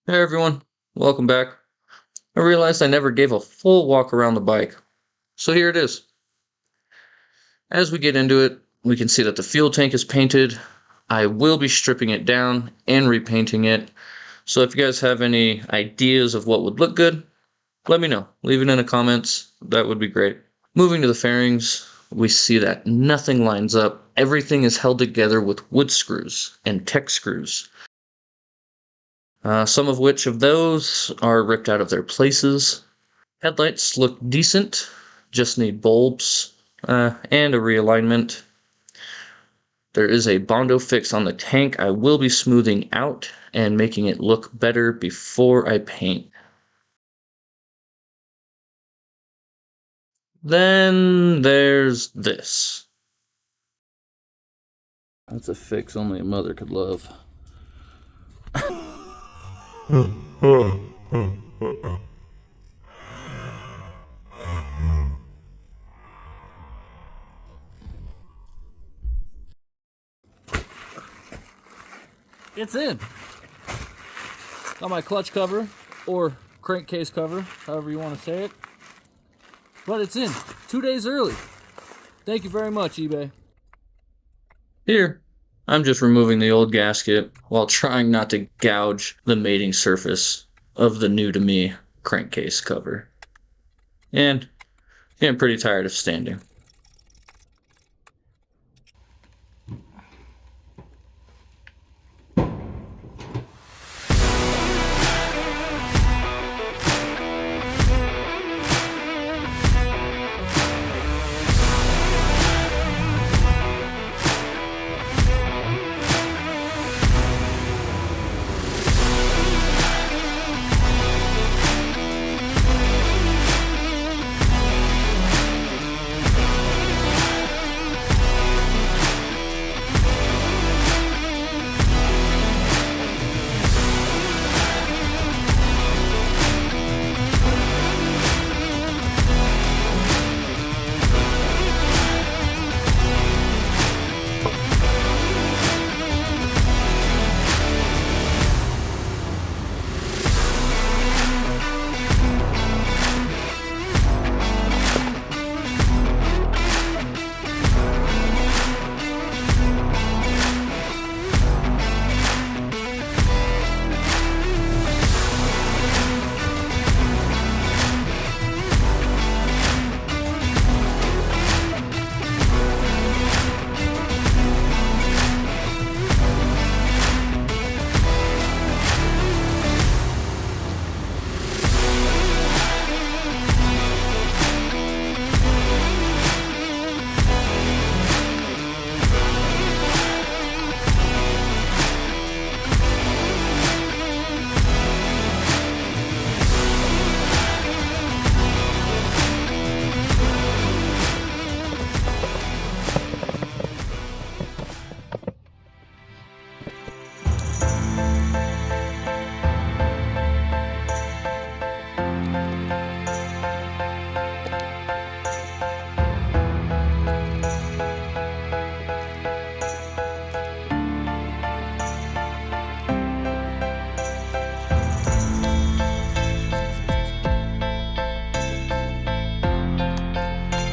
Hey everyone, welcome back. I realized I never gave a full walk around the bike, so here it is. As we get into it, we can see that the fuel tank is painted. I will be stripping it down and repainting it, so if you guys have any ideas of what would look good, let me know. Leave it in the comments, that would be great. Moving to the fairings, we see that nothing lines up. Everything is held together with wood screws and tech screws. Some of which of those are ripped out of their places. Headlights look decent, just need bulbs and a realignment. There is a Bondo fix on the tank I will be smoothing out and making it look better before I paint. Then there's this. That's a fix only a mother could love. It's in. Got my clutch cover, or crankcase cover, however you want to say it. But it's in. 2 days early. Thank you very much, eBay. Here, I'm just removing the old gasket while trying not to gouge the mating surface of the new to me crankcase cover. And getting pretty tired of standing.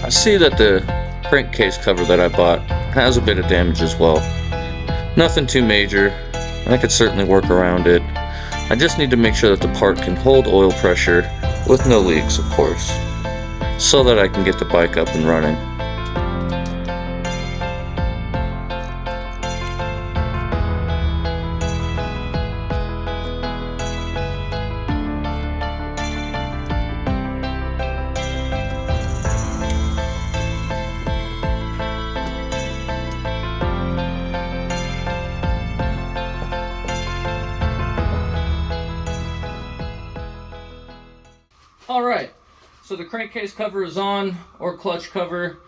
I see that the crankcase cover that I bought has a bit of damage as well. Nothing too major. I could certainly work around it. I just need to make sure that the part can hold oil pressure with no leaks, of course, so that I can get the bike up and running. Alright, so the crankcase cover is on, or clutch cover.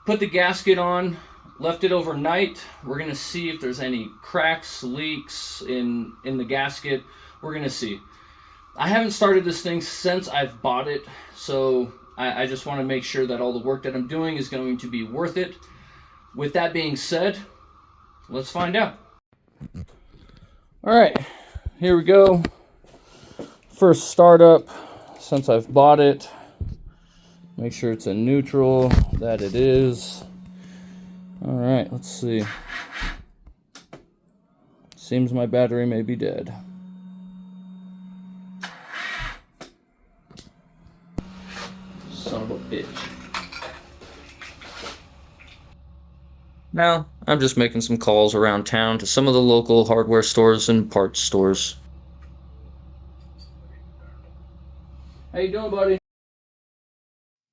Put the gasket on, left it overnight. We're going to see if there's any cracks, leaks in the gasket. We're going to see. I haven't started this thing since I've bought it, so I just want to make sure that all the work that I'm doing is going to be worth it. With that being said, let's find out. Alright, here we go. first startup since I've bought it. Make sure it's in neutral. That it is. Alright, let's see. Seems my battery may be dead. Son of a bitch. Now, I'm just making some calls around town to some of the local hardware stores and parts stores. How you doing, buddy?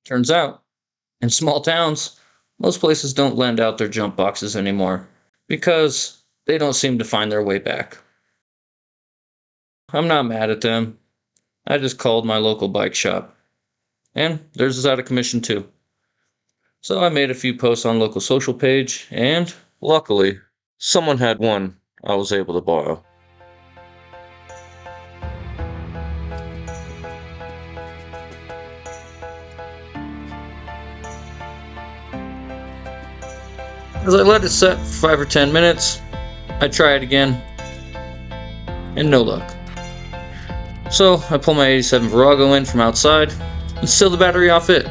Turns out, in small towns, most places don't lend out their jump boxes anymore because they don't seem to find their way back. I'm not mad at them. I just called my local bike shop. And theirs is out of commission too. So I made a few posts on local social page, and luckily, someone had one I was able to borrow. As I let it set for 5 or 10 minutes, I try it again, and no luck. So I pull my 87 Virago in from outside, and steal the battery off it.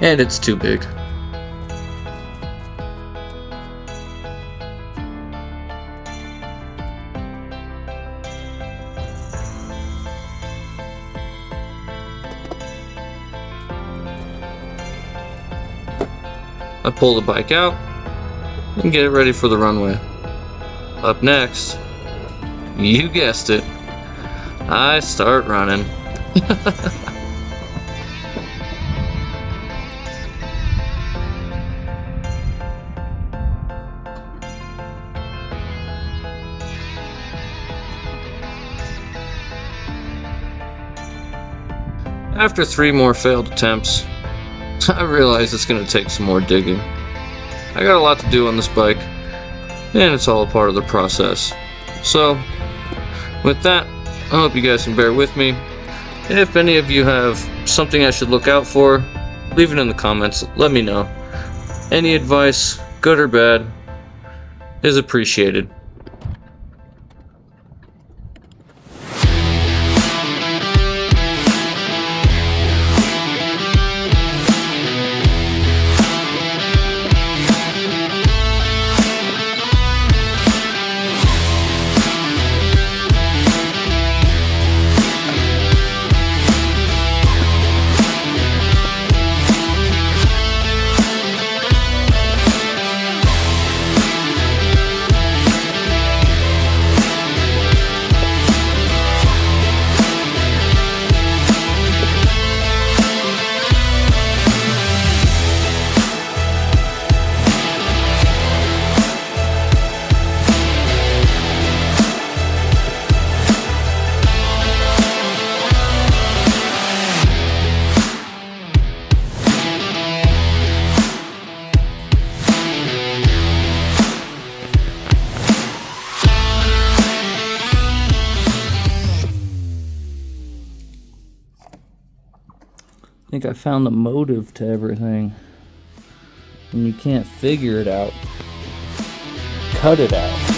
And it's too big. I pull the bike out and get it ready for the runway. Up next, you guessed it, I start running. After 3 more failed attempts, I realize it's going to take some more digging. I got a lot to do on this bike, and it's all a part of the process. So, with that, I hope you guys can bear with me. If any of you have something I should look out for, leave it in the comments, let me know. Any advice, good or bad, is appreciated. I think I found the motive to everything. When you can't figure it out, cut it out.